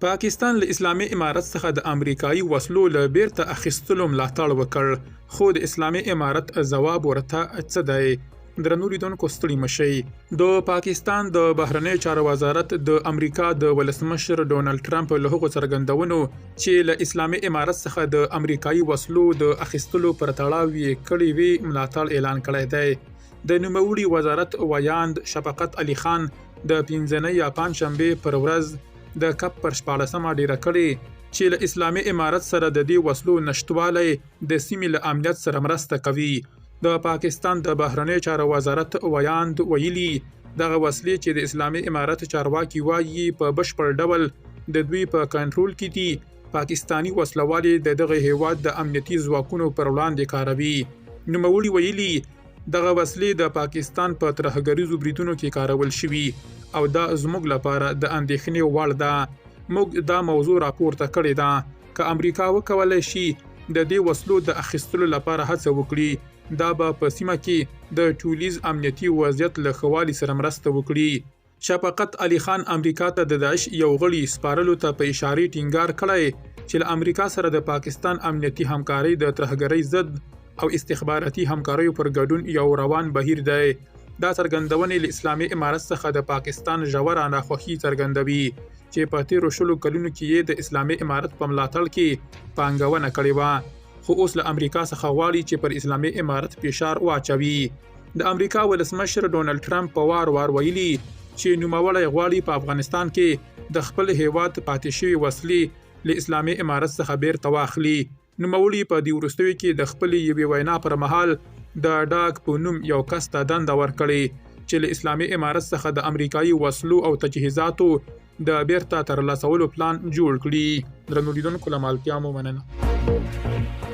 پاکستان له اسلامي امارت څخه د امریکایي وسلو له بیرته اخیستلو ملاتړ وکړ، خو د اسلامي امارت ځواب ورته څه دی؟ درنو لیدونکو ستړي مشئ. د پاکستان د بهرنی چارو وزارت د امریکا د ولسمشر ډونالد ټرمپ له هغو څرګندونو چې له اسلامي امارت څخه د امریکایي وسلو د اخیستلو پر تړاو یې کړی وی ملاتړ اعلان کړی دی. د نوموړي وزارت ویاند شفقت علي خان د پنځنۍ یا پنجشنبې پر ورځ د کپ پر 14مه ډیره کړې چې له اسلامي امارت سره د دې وسلو نشټوالی د سیمې له امنیت سره مرسته کوي. د پاکستان د بهرنی چارو وزارت ویاند ویلي دغه وسلې چې د اسلامي امارت چارواکي وایي په بشپړ ډول د دوی په کنټرول کې دي، پاکستانی وسلوالي د دغه هیواد د امنیتي ځواکونو پر وړاندې کاروي. نوموړي ویلي دغه وسلې د پاکستان په ترهګریزو بریدونو کې کارول شوي او دا زموږ لپاره د اندېښنې وړ ده. موږ دا موضوع راپورته کړې ده که امریکا وکولای شي د دې وسلو د اخیستلو لپاره هڅه وکړي، دا به په سیمه کې د ټولیز امنیتي وضعیت له ښه والي سره مرسته وکړي. شفقت علي خان امریکا ته د داعش یو غړي سپارلو ته په اشارې ټینګار کړی چې له امریکا سره د پاکستان امنیتي همکارۍ د ترهګرۍ ضد او استخباراتي همکاریو پر ګډون یو روان بهیر دی. دا څرګندونې له اسلامي امارت څخه د پاکستان ژوره ناخوښي څرګندوي چې په تیرو 10 کلونو کې یې د اسلامي امارت په ملاتړ کې پانګونه کړې وه، خو اوس له امریکا څخه غواړي چې پر اسلامي امارت فشار واچوي. د امریکا ولسمشر ډونالد ټرمپ په وار ویلي چې نوموړی غواړي په افغانستان کې د خپل هیواد پاتې شوي وسلې له اسلامي امارت څخه بیرته واخلي. نوموړي په دې وروستیو کې د خپلې یوې وینا پر مهال د ډاګ په نوم یو کس ته دنده ورکړې چې له اسلامي امارت څخه د امریکایي وسلو او تجهیزاتو د بیرته ترلاسولو پلان جوړ کړي. درنو لیدونکو له مالتیا مو مننه.